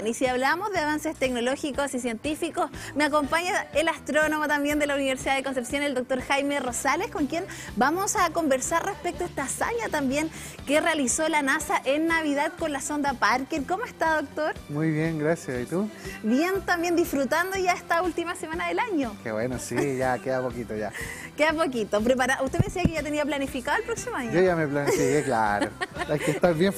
Y si hablamos de avances tecnológicos y científicos, me acompaña el astrónomo también de la Universidad de Concepción, el doctor Jaime Rosales, con quien vamos a conversar respecto a esta hazaña también que realizó la NASA en Navidad con la sonda Parker. ¿Cómo está, doctor? Muy bien, gracias. ¿Y tú? Bien, también disfrutando ya esta última semana del año. Qué bueno, sí, ya queda poquito ya. Queda poquito. Usted me decía que ya tenía planificado el próximo año. Yo ya me planifiqué, claro. Hay que estar bien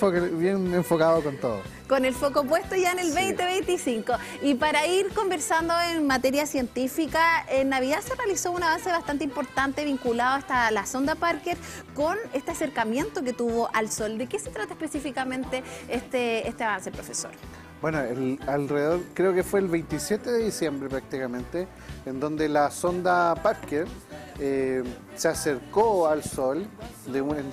enfocado con todo. Con el foco puesto ya en el 2025. Y para ir conversando en materia científica, en Navidad se realizó un avance bastante importante vinculado hasta la sonda Parker con este acercamiento que tuvo al Sol. ¿De qué se trata específicamente este avance, profesor? Bueno, alrededor, creo que fue el 27 de diciembre prácticamente, en donde la sonda Parker se acercó al Sol,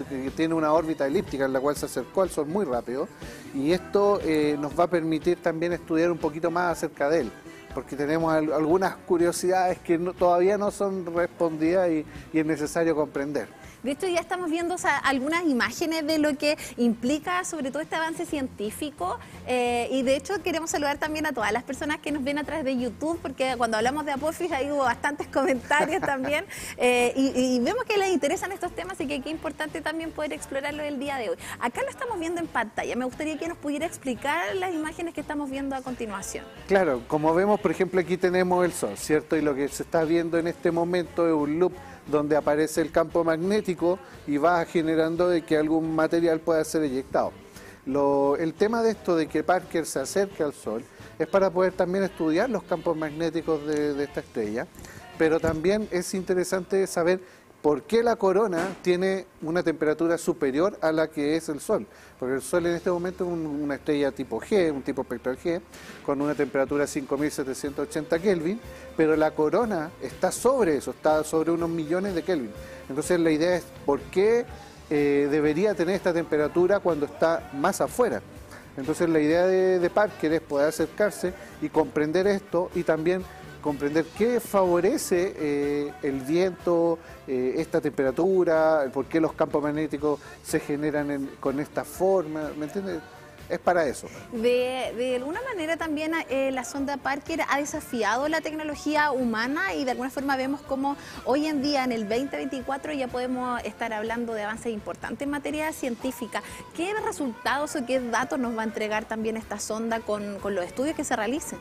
que tiene una órbita elíptica en la cual se acercó al Sol muy rápido, y esto nos va a permitir también estudiar un poquito más acerca de él, porque tenemos algunas curiosidades que todavía no son respondidas y es necesario comprender. De hecho, ya estamos viendo algunas imágenes de lo que implica sobre todo este avance científico y de hecho queremos saludar también a todas las personas que nos ven a través de YouTube, porque cuando hablamos de Apophis ahí hubo bastantes comentarios también y vemos que les interesan estos temas y que qué importante también poder explorarlo el día de hoy. Acá lo estamos viendo en pantalla, me gustaría que nos pudiera explicar las imágenes que estamos viendo a continuación. Claro, como vemos, por ejemplo, aquí tenemos el Sol, ¿cierto? Y lo que se está viendo en este momento es un loop donde aparece el campo magnético y va generando de que algún material pueda ser eyectado. El tema de esto de que Parker se acerque al Sol es para poder también estudiar los campos magnéticos de esta estrella, pero también es interesante saber por qué la corona tiene una temperatura superior a la que es el Sol, porque el Sol en este momento es una estrella tipo G, un tipo espectral G, con una temperatura de 5780 Kelvin, pero la corona está sobre eso, está sobre unos millones de Kelvin. Entonces la idea es por qué debería tener esta temperatura cuando está más afuera. Entonces la idea de Parker es poder acercarse y comprender esto y también comprender qué favorece el viento, esta temperatura, por qué los campos magnéticos se generan con esta forma, ¿me entiendes? Es para eso. De alguna manera también la sonda Parker ha desafiado la tecnología humana y de alguna forma vemos como hoy en día en el 2024 ya podemos estar hablando de avances importantes en materia científica. ¿Qué resultados o qué datos nos va a entregar también esta sonda con los estudios que se realicen?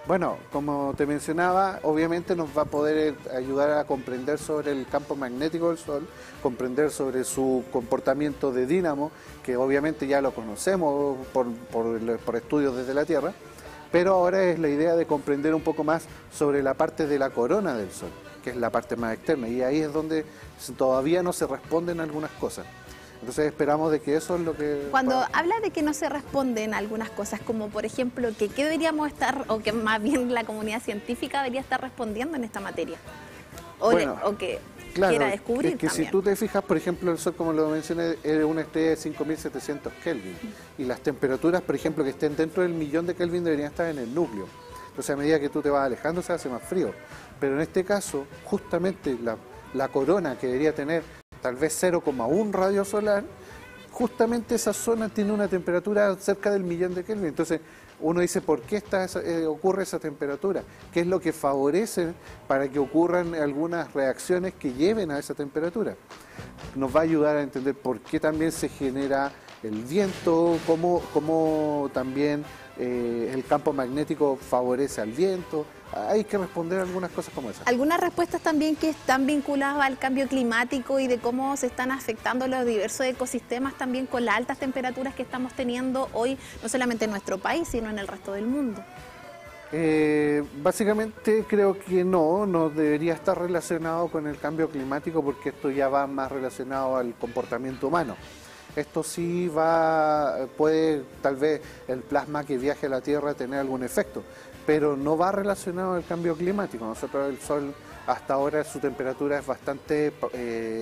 Bueno, como te mencionaba, obviamente nos va a poder ayudar a comprender sobre el campo magnético del Sol, comprender sobre su comportamiento de dínamo, que obviamente ya lo conocemos por estudios desde la Tierra, pero ahora es la idea de comprender un poco más sobre la parte de la corona del Sol, que es la parte más externa, y ahí es donde todavía no se responden algunas cosas. Entonces esperamos de que eso es lo que... Cuando habla de que no se responden algunas cosas, como por ejemplo, que qué deberíamos estar, o que más bien la comunidad científica debería estar respondiendo en esta materia, o que claro, quiera descubrir es que también. Si tú te fijas, por ejemplo, el Sol, como lo mencioné, es una estrella de 5700 Kelvin, y las temperaturas, por ejemplo, que estén dentro del millón de Kelvin deberían estar en el núcleo. Entonces a medida que tú te vas alejando se hace más frío, pero en este caso, justamente la corona que debería tener tal vez 0,1 radio solar, justamente esa zona tiene una temperatura cerca del millón de Kelvin. Entonces uno dice, ¿por qué ocurre esa temperatura? ¿Qué es lo que favorece para que ocurran algunas reacciones que lleven a esa temperatura? Nos va a ayudar a entender por qué también se genera el viento, cómo también el campo magnético favorece al viento. Hay que responder algunas cosas como esas. Algunas respuestas también que están vinculadas al cambio climático y de cómo se están afectando los diversos ecosistemas también con las altas temperaturas que estamos teniendo hoy, no solamente en nuestro país, sino en el resto del mundo. Básicamente creo que no debería estar relacionado con el cambio climático, porque esto ya va más relacionado al comportamiento humano. Esto sí puede tal vez el plasma que viaje a la Tierra tener algún efecto, pero no va relacionado al cambio climático. Nosotros el Sol hasta ahora su temperatura es bastante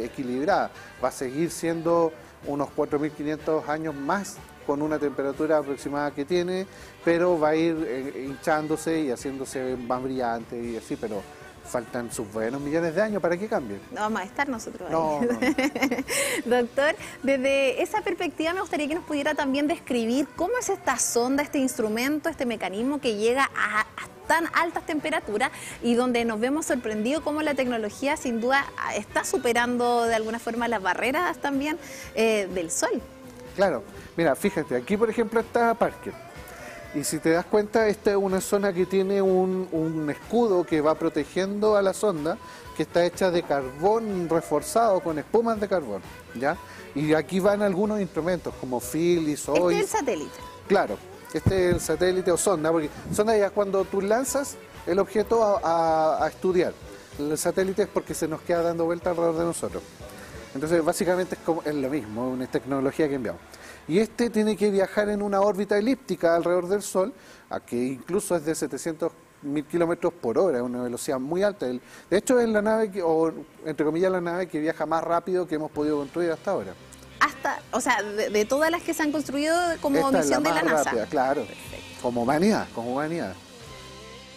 equilibrada, va a seguir siendo unos 4500 años más con una temperatura aproximada que tiene, pero va a ir hinchándose y haciéndose más brillante y así, pero faltan sus buenos millones de años para que cambien. No vamos a estar nosotros ahí. No, no. Doctor, desde esa perspectiva me gustaría que nos pudiera también describir cómo es esta sonda, este instrumento, este mecanismo que llega a tan altas temperaturas y donde nos vemos sorprendidos cómo la tecnología sin duda está superando de alguna forma las barreras también del sol. Claro, mira, fíjate, aquí por ejemplo está Parker. Y si te das cuenta, esta es una zona que tiene un escudo que va protegiendo a la sonda, que está hecha de carbón reforzado con espumas de carbón, ¿ya? Y aquí van algunos instrumentos como Phil, Soy. Este es el satélite. Claro, este es el satélite o sonda, porque sonda ya es cuando tú lanzas el objeto a estudiar. El satélite es porque se nos queda dando vuelta alrededor de nosotros. Entonces, básicamente es lo mismo, una tecnología que enviamos. Y este tiene que viajar en una órbita elíptica alrededor del Sol, a que incluso es de 700.000 kilómetros por hora, una velocidad muy alta. De hecho, es la nave, o entre comillas, la nave que viaja más rápido que hemos podido construir hasta ahora. O sea, de todas las que se han construido como Esta misión es de la NASA. Rápida, claro, perfecto. Como humanidad.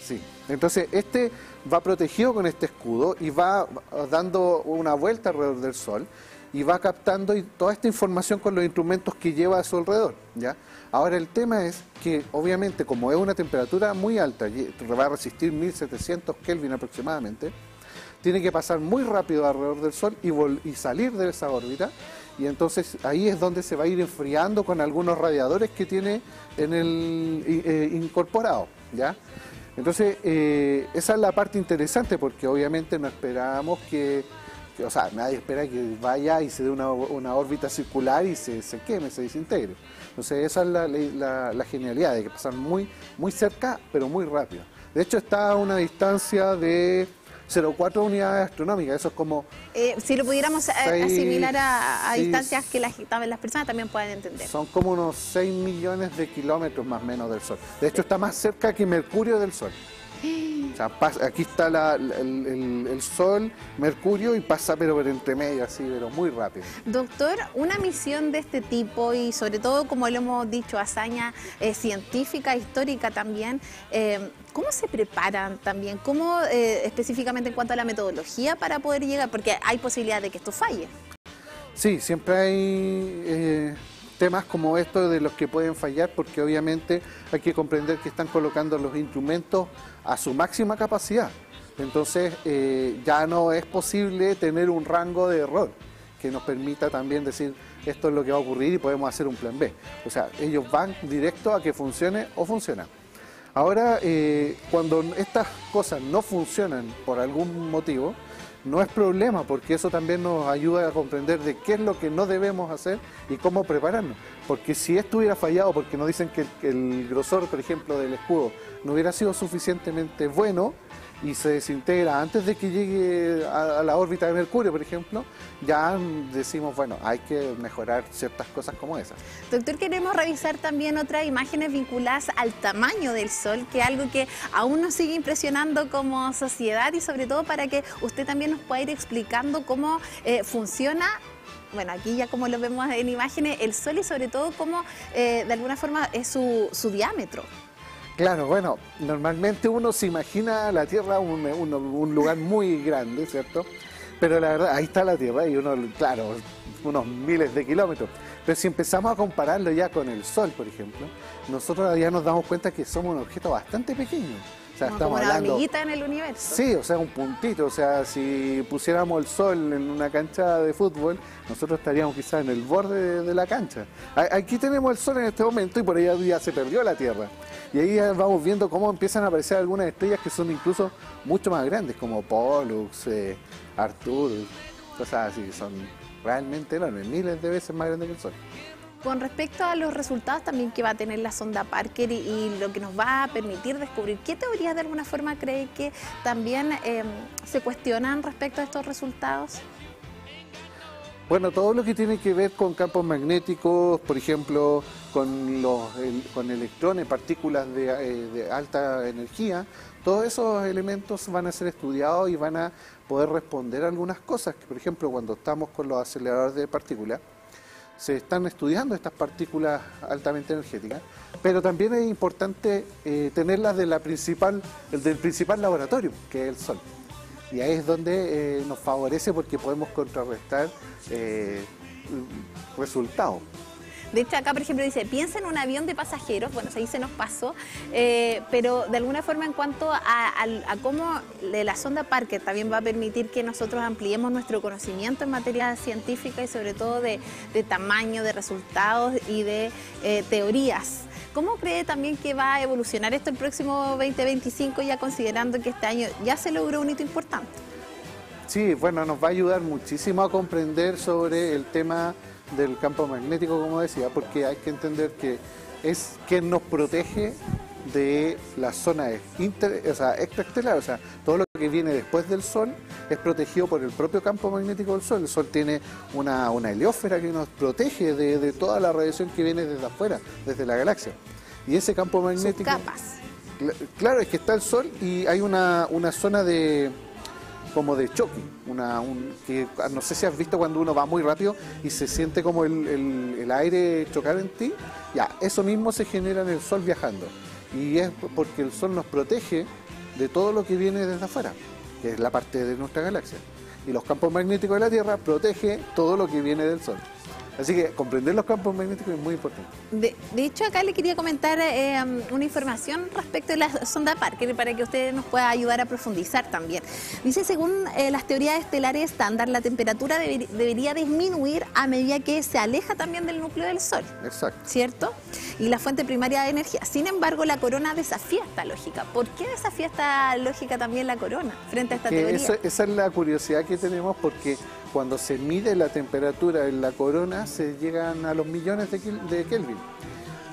Sí. Entonces, este va protegido con este escudo y va dando una vuelta alrededor del Sol y va captando toda esta información con los instrumentos que lleva a su alrededor, ¿ya? Ahora, el tema es que, obviamente, como es una temperatura muy alta, va a resistir 1700 Kelvin aproximadamente, tiene que pasar muy rápido alrededor del Sol y salir de esa órbita, y entonces ahí es donde se va a ir enfriando con algunos radiadores que tiene en el incorporado, ¿ya? Entonces, esa es la parte interesante, porque obviamente no esperábamos o sea, nadie espera que vaya y se dé una órbita circular y se queme, se desintegre. Entonces, esa es la genialidad, de que pasan muy cerca, pero muy rápido. De hecho, está a una distancia de 0,4 unidades astronómicas, eso es como... si lo pudiéramos asimilar a distancias que las personas también puedan entender. Son como unos 6 millones de kilómetros más o menos del Sol. De hecho, está más cerca que Mercurio del Sol. O sea, aquí está el Sol, Mercurio, y pasa pero por entre medio, así, pero muy rápido. Doctor, una misión de este tipo y sobre todo, como lo hemos dicho, hazaña científica, histórica también, ¿cómo se preparan también? ¿Cómo específicamente en cuanto a la metodología para poder llegar? Porque hay posibilidad de que esto falle. Sí, siempre hay temas como estos de los que pueden fallar, porque obviamente hay que comprender que están colocando los instrumentos a su máxima capacidad. Entonces ya no es posible tener un rango de error que nos permita también decir esto es lo que va a ocurrir y podemos hacer un plan B. O sea, ellos van directo a que funcione o funciona. Ahora, cuando estas cosas no funcionan por algún motivo, no es problema, porque eso también nos ayuda a comprender de qué es lo que no debemos hacer y cómo prepararnos. Porque si esto hubiera fallado, porque nos dicen que el grosor, por ejemplo, del escudo no hubiera sido suficientemente bueno y se desintegra antes de que llegue a la órbita de Mercurio, por ejemplo, ya decimos, bueno, hay que mejorar ciertas cosas como esas. Doctor, queremos revisar también otras imágenes vinculadas al tamaño del Sol, que es algo que aún nos sigue impresionando como sociedad, y sobre todo para que usted también nos pueda ir explicando cómo funciona. Bueno, aquí ya como lo vemos en imágenes, el Sol, y sobre todo cómo de alguna forma es su diámetro. Claro, bueno, normalmente uno se imagina la Tierra un lugar muy grande, ¿cierto? Pero la verdad, ahí está la Tierra y uno, claro, unos miles de kilómetros. Pero si empezamos a compararlo ya con el Sol, por ejemplo, nosotros ya nos damos cuenta que somos un objeto bastante pequeño. O sea, como una hormiguita en el universo. Sí, o sea, un puntito. O sea, si pusiéramos el Sol en una cancha de fútbol, nosotros estaríamos quizás en el borde de la cancha. Aquí tenemos el Sol en este momento y por ahí ya se perdió la Tierra. Y ahí vamos viendo cómo empiezan a aparecer algunas estrellas que son incluso mucho más grandes, como Pollux, Arcturus, cosas así, son realmente enormes, miles de veces más grandes que el Sol. Con respecto a los resultados también que va a tener la sonda Parker y lo que nos va a permitir descubrir, ¿qué teorías de alguna forma cree que también se cuestionan respecto a estos resultados? Bueno, todo lo que tiene que ver con campos magnéticos, por ejemplo, con electrones, partículas de alta energía, todos esos elementos van a ser estudiados y van a poder responder a algunas cosas. Por ejemplo, cuando estamos con los aceleradores de partículas, se están estudiando estas partículas altamente energéticas, pero también es importante tenerlas del principal laboratorio, que es el Sol. Y ahí es donde nos favorece porque podemos contrarrestar resultados. De hecho, acá, por ejemplo, dice, piensa en un avión de pasajeros, bueno, ahí se nos pasó, pero de alguna forma en cuanto a cómo la sonda Parker también va a permitir que nosotros ampliemos nuestro conocimiento en materia científica y sobre todo de tamaño, de resultados y de teorías. ¿Cómo cree también que va a evolucionar esto el próximo 2025, ya considerando que este año ya se logró un hito importante? Sí, bueno, nos va a ayudar muchísimo a comprender sobre el tema del campo magnético, como decía, porque hay que entender que es quien nos protege de la zona extraestelar, o sea, todo lo que viene después del Sol es protegido por el propio campo magnético del Sol. El Sol tiene una heliosfera que nos protege de toda la radiación que viene desde afuera, desde la galaxia. Y ese campo magnético... Sus capas. Claro, es que está el Sol y hay una zona como de choque, que no sé si has visto cuando uno va muy rápido y se siente como el aire chocar en ti, ya, eso mismo se genera en el Sol viajando, y es porque el Sol nos protege de todo lo que viene desde afuera, que es la parte de nuestra galaxia, y los campos magnéticos de la Tierra protege todo lo que viene del Sol. Así que comprender los campos magnéticos es muy importante. De hecho, acá le quería comentar una información respecto de la sonda Parker para que usted nos pueda ayudar a profundizar también. Dice, según las teorías estelares estándar, la temperatura debería disminuir a medida que se aleja también del núcleo del Sol. Exacto. ¿Cierto? Y la fuente primaria de energía. Sin embargo, la corona desafía esta lógica. ¿Por qué desafía esta lógica también la corona frente a esta teoría? Esa es la curiosidad que tenemos, porque cuando se mide la temperatura en la corona se llegan a los millones de Kelvin.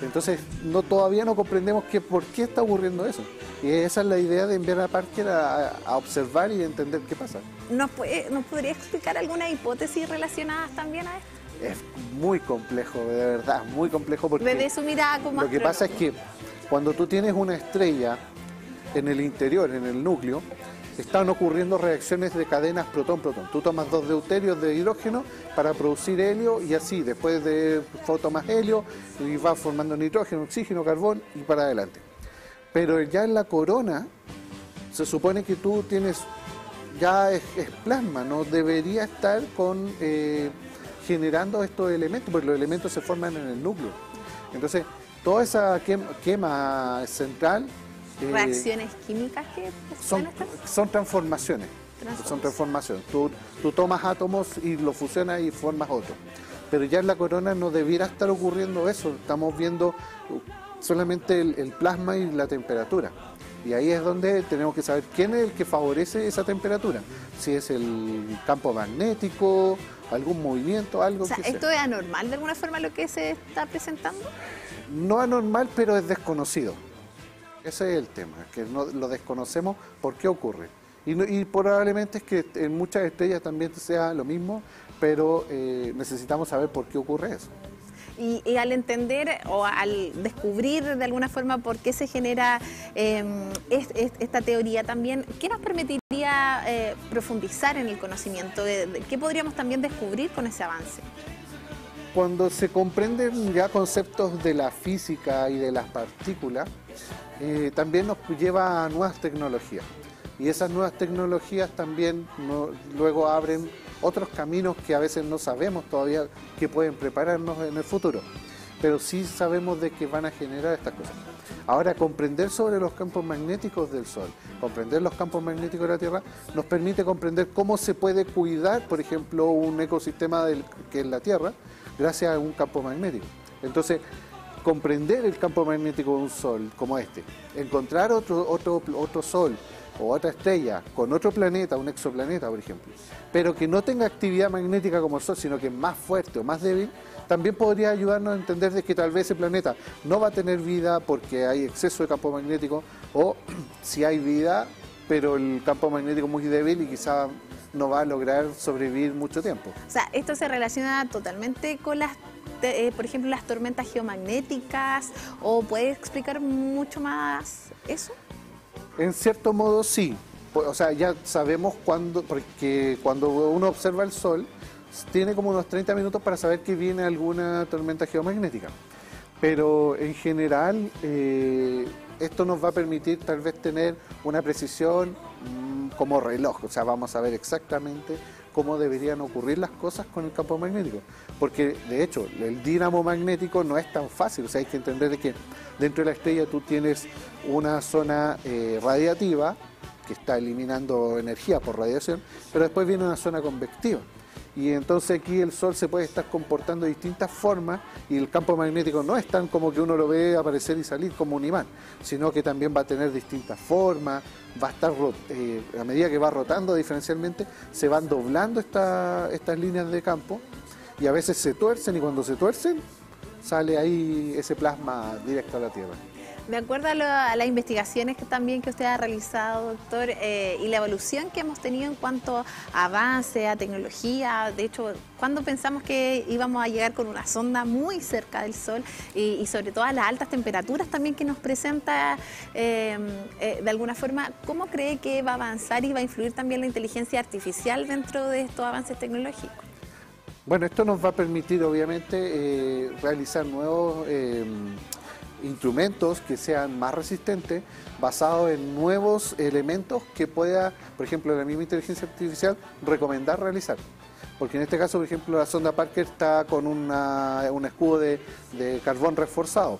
Entonces todavía no comprendemos por qué está ocurriendo eso. Y esa es la idea de enviar a Parker a observar y entender qué pasa. ¿Nos podría explicar algunas hipótesis relacionadas también a esto? Es muy complejo, de verdad, muy complejo, porque desde su mirada como lo que pasa es que cuando tú tienes una estrella en el interior, en el núcleo, están ocurriendo reacciones de cadenas protón-protón. Tú tomas 2 deuterios de hidrógeno para producir helio, y así, después de tomas helio y vas formando nitrógeno, oxígeno, carbón y para adelante. Pero ya en la corona se supone que tú tienes, ya es plasma, no debería estar generando estos elementos, porque los elementos se forman en el núcleo. Entonces, toda esa quema central... reacciones químicas que son transformaciones. Son transformaciones. Tú tomas átomos y los fusionas y formas otros. Pero ya en la corona no debiera estar ocurriendo eso. Estamos viendo solamente el plasma y la temperatura. Y ahí es donde tenemos que saber quién es el que favorece esa temperatura. Si es el campo magnético, algún movimiento, algo que sea. ¿Esto es anormal de alguna forma lo que se está presentando? No anormal, pero es desconocido. Ese es el tema, que no, lo desconocemos por qué ocurre. Y probablemente es que en muchas estrellas también sea lo mismo, pero necesitamos saber por qué ocurre eso. Y al entender o al descubrir de alguna forma por qué se genera esta teoría también, ¿qué nos permitiría profundizar en el conocimiento? ¿Qué podríamos también descubrir con ese avance? Cuando se comprenden ya conceptos de la física y de las partículas, también nos lleva a nuevas tecnologías. Y esas nuevas tecnologías también luego abren otros caminos que a veces no sabemos todavía que pueden prepararnos en el futuro. Pero sí sabemos de que van a generar estas cosas. Ahora, comprender sobre los campos magnéticos del Sol, comprender los campos magnéticos de la Tierra, nos permite comprender cómo se puede cuidar, por ejemplo, un ecosistema que es la Tierra, gracias a un campo magnético. Entonces, comprender el campo magnético de un Sol como este, encontrar otro Sol o otra estrella con otro planeta, un exoplaneta, por ejemplo, pero que no tenga actividad magnética como el Sol, sino que es más fuerte o más débil, también podría ayudarnos a entender de que tal vez ese planeta no va a tener vida porque hay exceso de campo magnético, o si hay vida, pero el campo magnético es muy débil y quizá no va a lograr sobrevivir mucho tiempo. O sea, esto se relaciona totalmente con por ejemplo, las tormentas geomagnéticas, ¿o puede explicar mucho más eso? En cierto modo sí, o sea, ya sabemos porque cuando uno observa el Sol, tiene como unos 30 minutos para saber que viene alguna tormenta geomagnética. Pero en general, esto nos va a permitir tal vez tener una precisión como reloj, o sea, vamos a ver exactamente cómo deberían ocurrir las cosas con el campo magnético, porque de hecho el dínamo magnético no es tan fácil, o sea, hay que entender de que dentro de la estrella tú tienes una zona radiativa que está eliminando energía por radiación, pero después viene una zona convectiva. Y entonces aquí el Sol se puede estar comportando de distintas formas y el campo magnético no es tan como que uno lo ve aparecer y salir como un imán, sino que también va a tener distintas formas, va a estar, a medida que va rotando diferencialmente, se van doblando estas líneas de campo y a veces se tuercen y cuando se tuercen sale ahí ese plasma directo a la Tierra. De acuerdo a las investigaciones que usted ha realizado, doctor, y la evolución que hemos tenido en cuanto a avance, a tecnología, de hecho, ¿cuándo pensamos que íbamos a llegar con una sonda muy cerca del Sol y sobre todo a las altas temperaturas también que nos presenta de alguna forma? ¿Cómo cree que va a avanzar y va a influir también la inteligencia artificial dentro de estos avances tecnológicos? Bueno, esto nos va a permitir obviamente realizar nuevos instrumentos que sean más resistentes, basados en nuevos elementos que pueda, por ejemplo, la misma inteligencia artificial recomendar realizar. Porque en este caso, por ejemplo, la sonda Parker está con un escudo de carbón reforzado.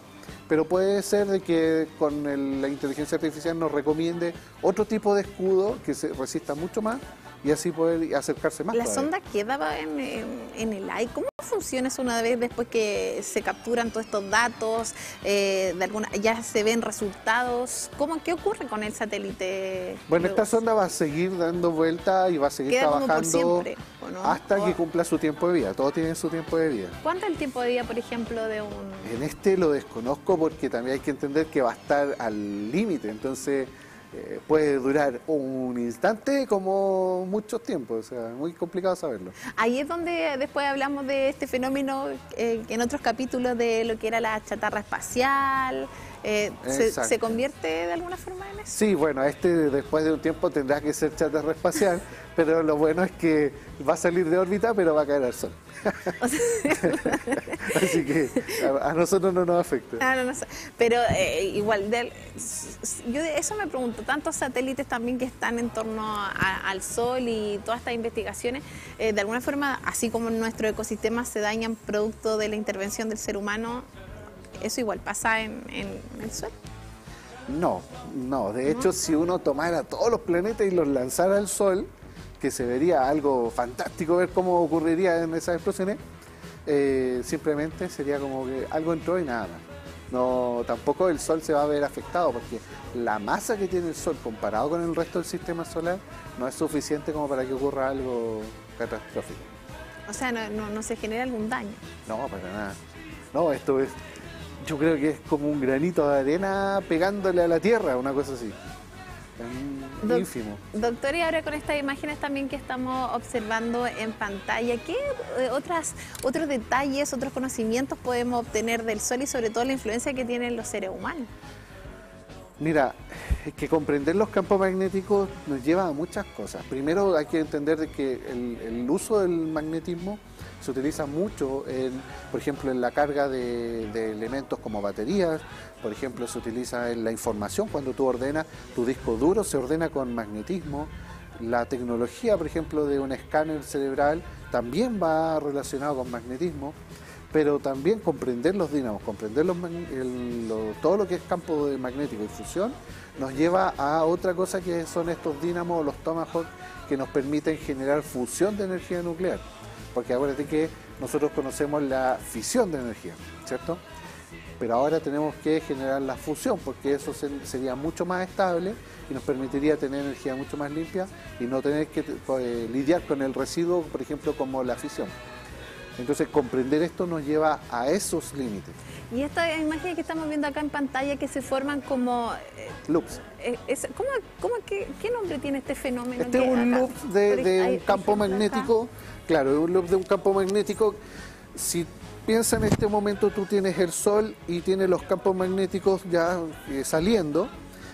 Pero puede ser de que con la inteligencia artificial nos recomiende otro tipo de escudo que se resista mucho más y así poder acercarse más. ¿La sonda queda en el aire? ¿Cómo funciona eso una vez después que se capturan todos estos datos? ¿Ya se ven resultados? ¿Qué ocurre con el satélite? Bueno, esta sonda va a seguir dando vuelta y va a seguir trabajando siempre, ¿no? Hasta que cumpla su tiempo de vida. Todo tiene su tiempo de vida. ¿Cuánto es el tiempo de vida, por ejemplo, de un...? En este lo desconozco porque también hay que entender que va a estar al límite, entonces puede durar un instante como muchos tiempos, o sea, muy complicado saberlo. Ahí es donde después hablamos de este fenómeno en otros capítulos de lo que era la chatarra espacial. ¿Se convierte de alguna forma en eso? Sí, bueno, después de un tiempo tendrá que ser chatarra espacial, pero lo bueno es que va a salir de órbita, pero va a caer al Sol. O sea, así que a nosotros no nos afecta. Pero igual, yo de eso me pregunto, tantos satélites también que están en torno al Sol y todas estas investigaciones, de alguna forma, así como nuestro ecosistema se dañan producto de la intervención del ser humano, ¿eso igual pasa en el Sol? No, de hecho, si uno tomara todos los planetas y los lanzara al Sol, que se vería algo fantástico ver cómo ocurriría en esas explosiones, simplemente sería como que algo entró y nada más. No, tampoco el Sol se va a ver afectado porque la masa que tiene el Sol comparado con el resto del sistema solar no es suficiente como para que ocurra algo catastrófico. O sea, no se genera algún daño. No, para nada. No, yo creo que es como un granito de arena pegándole a la Tierra, una cosa así. Ínfimo. Doctor, y ahora con estas imágenes también que estamos observando en pantalla, ¿qué otros detalles, otros conocimientos podemos obtener del Sol y sobre todo la influencia que tienen los seres humanos? Mira, es que comprender los campos magnéticos nos lleva a muchas cosas. Primero hay que entender de que el uso del magnetismo se utiliza mucho, por ejemplo, en la carga de elementos como baterías. Por ejemplo, se utiliza en la información. Cuando tú ordenas tu disco duro, se ordena con magnetismo. La tecnología, por ejemplo, de un escáner cerebral también va relacionado con magnetismo. Pero también comprender los dínamos, comprender todo lo que es campo magnético y fusión, nos lleva a otra cosa que son estos dínamos, los Tomahawk, que nos permiten generar fusión de energía nuclear. Porque acuérdate que nosotros conocemos la fisión de energía, ¿cierto? Pero ahora tenemos que generar la fusión, porque eso sería mucho más estable y nos permitiría tener energía mucho más limpia y no tener que lidiar con el residuo, por ejemplo, como la fisión. Entonces, comprender esto nos lleva a esos límites. Y esta imagen que estamos viendo acá en pantalla, que se forman como... loops. ¿Qué nombre tiene este fenómeno? Este es un loop de un campo magnético. Claro, es un loop de un campo magnético. Si piensa en este momento, tú tienes el Sol y tienes los campos magnéticos ya saliendo.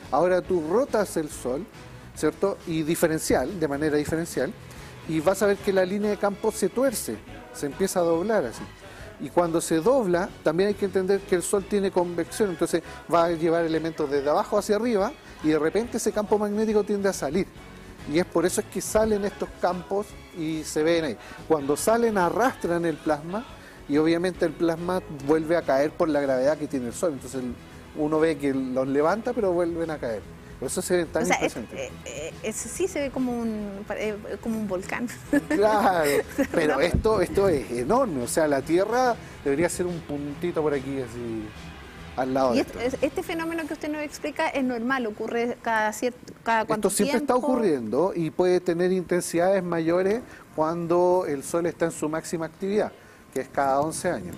Ahora tú rotas el Sol, ¿cierto? Y de manera diferencial. Y vas a ver que la línea de campo se tuerce, se empieza a doblar así. Y cuando se dobla, también hay que entender que el Sol tiene convección, entonces va a llevar elementos desde abajo hacia arriba y de repente ese campo magnético tiende a salir. Y es por eso es que salen estos campos y se ven ahí. Cuando salen arrastran el plasma y obviamente el plasma vuelve a caer por la gravedad que tiene el Sol. Entonces uno ve que los levanta pero vuelven a caer. Por eso se ven tan impresionantes. Sí se ve como un volcán. Claro, pero esto es enorme. O sea, la Tierra debería ser un puntito por aquí así al lado. Y este fenómeno que usted nos explica es normal, ocurre cada cuánto Esto siempre tiempo. está ocurriendo y puede tener intensidades mayores cuando el Sol está en su máxima actividad, que es cada 11 años.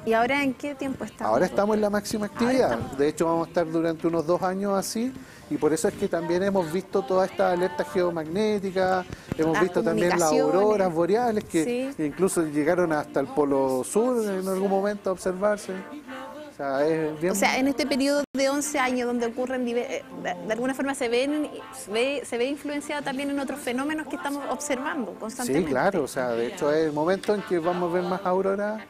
¿Y ahora en qué tiempo estamos? Ahora estamos en la máxima actividad. De hecho, vamos a estar durante unos 2 años así y por eso es que también hemos visto toda esta alerta geomagnética, hemos visto también las auroras boreales que incluso llegaron hasta el Polo Sur en algún momento a observarse. O sea, en este periodo de 11 años donde ocurren, de alguna forma se ve influenciado también en otros fenómenos que estamos observando constantemente. Sí, claro, o sea, de hecho es el momento en que vamos a ver más auroras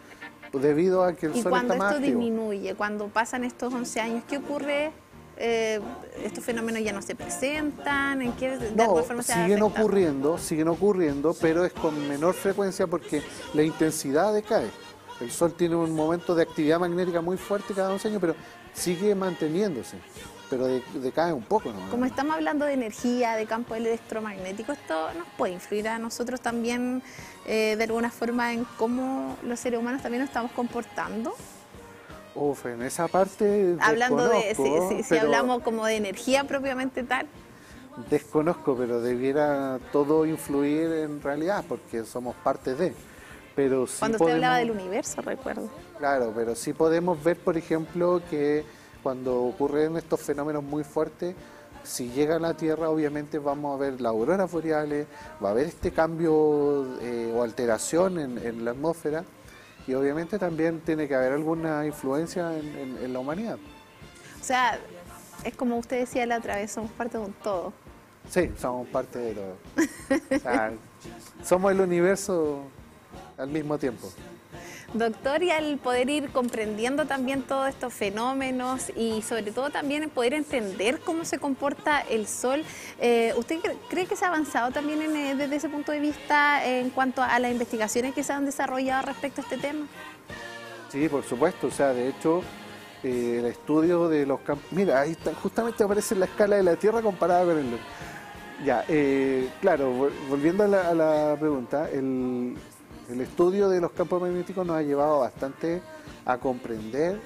debido a que el Sol está más activo. Y cuando esto disminuye, cuando pasan estos 11 años, ¿qué ocurre? ¿Estos fenómenos ya no se presentan? ¿En qué de alguna forma se siguen ocurriendo, pero es con menor frecuencia porque la intensidad decae. El Sol tiene un momento de actividad magnética muy fuerte cada 11 años, pero sigue manteniéndose, pero decae un poco, ¿no? Como estamos hablando de energía, de campo electromagnético, ¿esto nos puede influir a nosotros también de alguna forma en cómo los seres humanos también nos estamos comportando? Uf, en esa parte hablando desconozco, si hablamos como de energía propiamente tal. Desconozco, pero debiera todo influir en realidad, porque somos parte de. Pero sí cuando usted hablaba del universo, recuerdo. Claro, pero sí podemos ver, por ejemplo, que cuando ocurren estos fenómenos muy fuertes, si llega a la Tierra, obviamente vamos a ver las auroras boreales, va a haber este cambio o alteración en la atmósfera, y obviamente también tiene que haber alguna influencia en la humanidad. O sea, es como usted decía la otra vez, somos parte de un todo. Sí, somos parte de todo. O sea, somos el universo al mismo tiempo. Doctor, y al poder ir comprendiendo también todos estos fenómenos y sobre todo también poder entender cómo se comporta el Sol, ¿usted cree que se ha avanzado también desde ese punto de vista en cuanto a las investigaciones que se han desarrollado respecto a este tema? Sí, por supuesto, o sea, de hecho, el estudio de los campos... Mira, ahí está, justamente aparece la escala de la Tierra comparada con el... Ya, claro, volviendo a la pregunta, el estudio de los campos magnéticos nos ha llevado bastante a comprender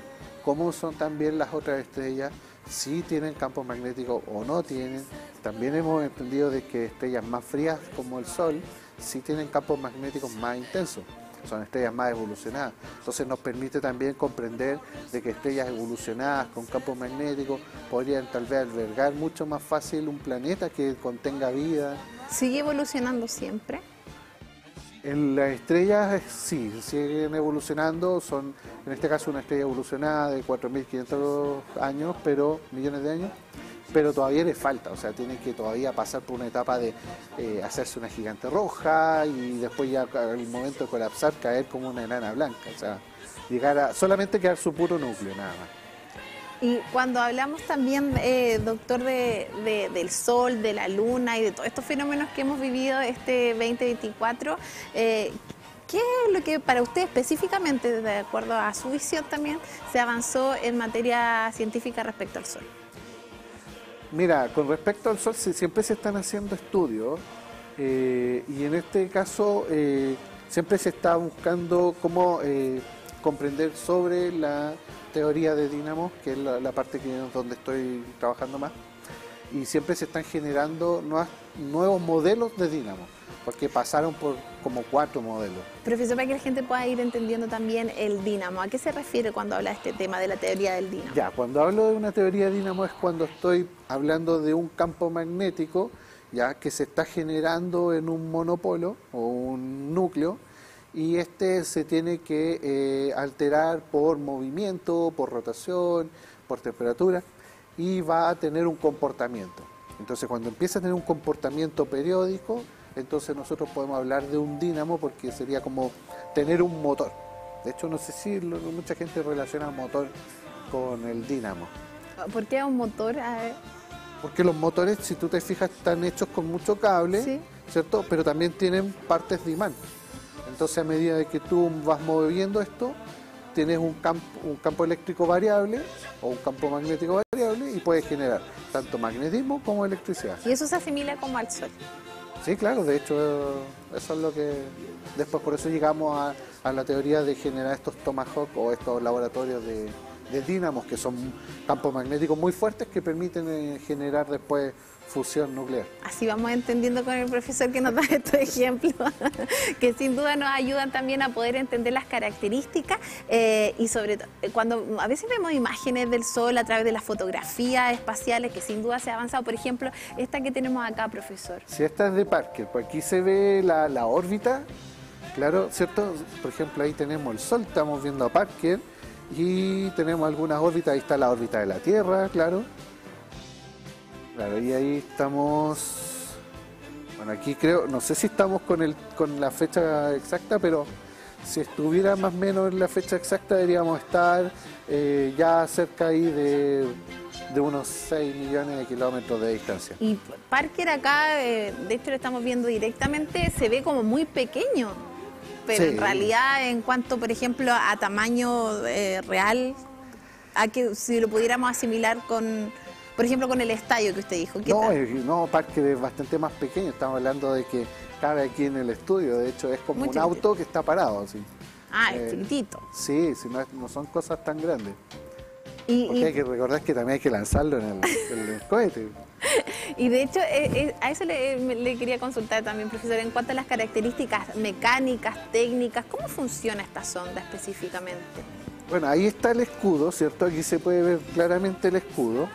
cómo son también las otras estrellas, si tienen campos magnéticos o no tienen. También hemos entendido de que estrellas más frías como el Sol sí tienen campos magnéticos más intensos, son estrellas más evolucionadas. Entonces nos permite también comprender de que estrellas evolucionadas con campos magnéticos podrían tal vez albergar mucho más fácil un planeta que contenga vida. ¿Sigue evolucionando siempre? Las estrellas sí, siguen evolucionando, son en este caso una estrella evolucionada de 4.500 años, millones de años, pero todavía le falta, o sea, tiene que todavía pasar por una etapa de hacerse una gigante roja y después ya al momento de colapsar caer como una enana blanca, o sea, llegar a solamente quedar su puro núcleo nada más. Y cuando hablamos también, doctor, del Sol, de la Luna y de todos estos fenómenos que hemos vivido este 2024, ¿qué es lo que para usted específicamente, de acuerdo a su visión también, se avanzó en materia científica respecto al Sol? Mira, con respecto al Sol siempre se están haciendo estudios y en este caso siempre se está buscando cómo comprender sobre la teoría de dínamos, que es la parte donde estoy trabajando más, y siempre se están generando nuevos modelos de dínamo, porque pasaron por como 4 modelos. Profesor, para que la gente pueda ir entendiendo también el dínamo, ¿a qué se refiere cuando habla de este tema de la teoría del dínamo? Ya, cuando hablo de una teoría de dínamo es cuando estoy hablando de un campo magnético ya que se está generando en un monopolo o un núcleo, y este se tiene que alterar por movimiento, por rotación, por temperatura, y va a tener un comportamiento. Entonces cuando empieza a tener un comportamiento periódico, entonces nosotros podemos hablar de un dínamo, porque sería como tener un motor. De hecho, no sé si mucha gente relaciona el motor con el dínamo. ¿Por qué un motor? Porque los motores, si tú te fijas, están hechos con mucho cable, Sí. ¿cierto? Pero también tienen partes de imán. Entonces, a medida de que tú vas moviendo esto, tienes un campo eléctrico variable o un campo magnético variable y puedes generar tanto magnetismo como electricidad. Y eso se asimila como al Sol. Sí, claro, de hecho, eso es lo que... Después por eso llegamos a la teoría de generar estos tomahawk o estos laboratorios de dínamos, que son campos magnéticos muy fuertes que permiten generar después fusión nuclear. Así vamos entendiendo con el profesor que nos da estos ejemplos, que sin duda nos ayudan también a poder entender las características y sobre todo, cuando a veces vemos imágenes del Sol a través de las fotografías espaciales, que sin duda se ha avanzado, por ejemplo, esta que tenemos acá, profesor. Si esta es de Parker, pues aquí se ve la órbita, claro, ¿cierto? Por ejemplo, ahí tenemos el Sol, estamos viendo a Parker y tenemos algunas órbitas, ahí está la órbita de la Tierra, claro. Claro, y ahí estamos, bueno, aquí creo, no sé si estamos con la fecha exacta, pero si estuviera más o menos en la fecha exacta deberíamos estar ya cerca ahí de unos 6 millones de kilómetros de distancia. Y Parker acá, de hecho lo estamos viendo directamente, se ve como muy pequeño, pero Sí. en realidad en cuanto, por ejemplo, a tamaño real, a que si lo pudiéramos asimilar con, por ejemplo, con el estadio que usted dijo. ¿Qué No, tal? no, Parker es bastante más pequeño, estamos hablando de que cabe aquí en el estudio, de hecho es como Muy un chiquitito. auto que está parado, así. Ah, es chiquitito. Sí, si no son cosas tan grandes. Y, Porque hay que recordar que también hay que lanzarlo en el cohete. y de hecho, a eso le quería consultar también, profesor, en cuanto a las características mecánicas, técnicas, ¿cómo funciona esta sonda específicamente? Bueno, ahí está el escudo, ¿cierto? Aquí se puede ver claramente el escudo.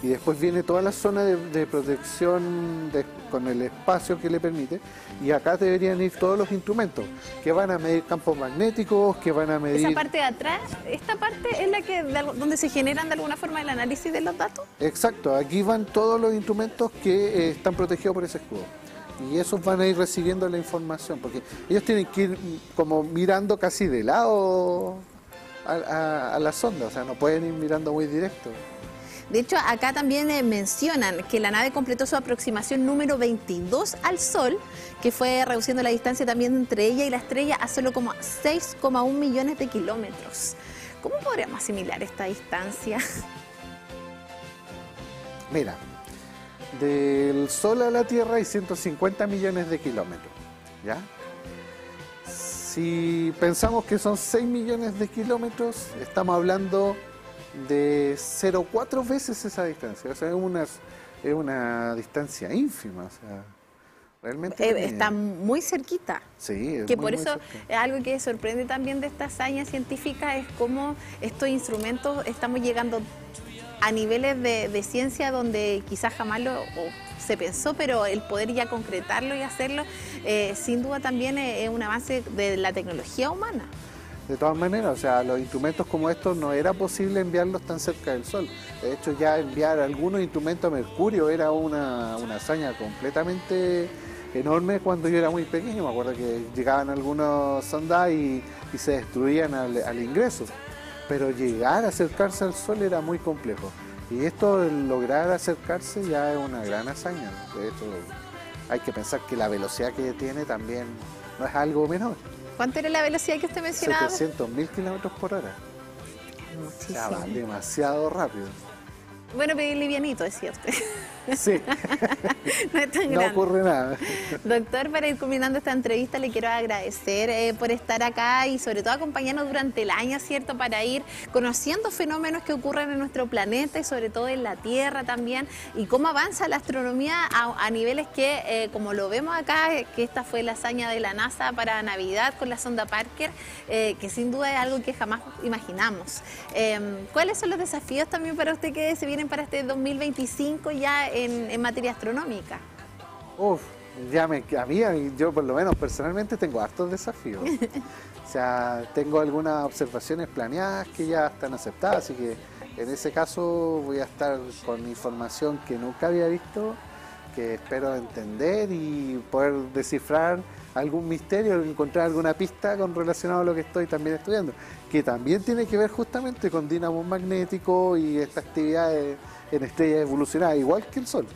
Y después viene toda la zona de protección con el espacio que le permite. Y acá deberían ir todos los instrumentos que van a medir campos magnéticos, que van a medir... Esa parte de atrás, esta parte es la que donde se generan de alguna forma el análisis de los datos. Exacto, aquí van todos los instrumentos que están protegidos por ese escudo. Y esos van a ir recibiendo la información, porque ellos tienen que ir como mirando casi de lado a la sonda, o sea, no pueden ir mirando muy directo. De hecho, acá también mencionan que la nave completó su aproximación número 22 al Sol, que fue reduciendo la distancia también entre ella y la estrella a solo como 6,1 millones de kilómetros. ¿Cómo podríamos asimilar esta distancia? Mira, del Sol a la Tierra hay 150 millones de kilómetros, ¿ya? Si pensamos que son 6 millones de kilómetros, estamos hablando de 0,4 veces esa distancia. O sea, es una distancia ínfima, o sea, realmente... Está muy cerquita. Sí, es Que muy, por muy eso cerca. es algo que sorprende también de esta hazaña científica es cómo estos instrumentos estamos llegando a niveles de ciencia donde quizás jamás se pensó, pero el poder ya concretarlo y hacerlo, sin duda también es un avance de la tecnología humana. De todas maneras, o sea, los instrumentos como estos no era posible enviarlos tan cerca del Sol. De hecho, ya enviar algunos instrumentos a Mercurio era una hazaña completamente enorme cuando yo era muy pequeño. Me acuerdo que llegaban algunos sondas y se destruían al ingreso. Pero llegar a acercarse al Sol era muy complejo. Y esto, lograr acercarse ya es una gran hazaña. De hecho, hay que pensar que la velocidad que tiene también no es algo menor. ¿Cuánto era la velocidad que usted mencionaba? 700.000 kilómetros por hora. O sea, va Muchísimo. demasiado rápido. Bueno, pero es livianito, es cierto. Sí, No es tan no grande. ocurre nada. Doctor, para ir culminando esta entrevista, le quiero agradecer por estar acá y sobre todo acompañarnos durante el año, ¿cierto? Para ir conociendo fenómenos que ocurren en nuestro planeta y sobre todo en la Tierra también y cómo avanza la astronomía a niveles que, como lo vemos acá, que esta fue la hazaña de la NASA para Navidad con la sonda Parker, que sin duda es algo que jamás imaginamos. ¿Cuáles son los desafíos también para usted que se vienen para este 2025 ya en materia astronómica? Uf, a mí, yo por lo menos personalmente tengo hartos desafíos. O sea, tengo algunas observaciones planeadas que ya están aceptadas, así que en ese caso voy a estar con información que nunca había visto, que espero entender y poder descifrar algún misterio, encontrar alguna pista con relacionado a lo que estoy también estudiando, que también tiene que ver justamente con dínamos magnéticos y estas actividades en estrellas evolucionadas, igual que el Sol.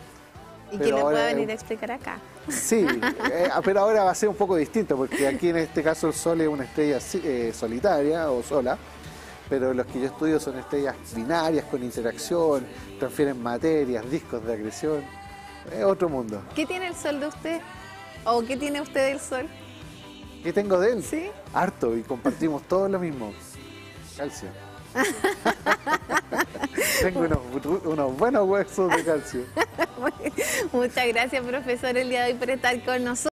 Y Pero que le ahora pueda es venir a explicar acá. Sí, pero ahora va a ser un poco distinto, porque aquí en este caso el Sol es una estrella solitaria o sola, pero los que yo estudio son estrellas binarias con interacción, transfieren materias, discos de acreción, es otro mundo. ¿Qué tiene el Sol de usted? ¿O qué tiene usted del Sol? ¿Qué tengo de él? ¿Sí? Harto, y compartimos todo lo mismo, calcio. Tengo unos buenos huesos de calcio. Muchas gracias, profesor, el día de hoy por estar con nosotros.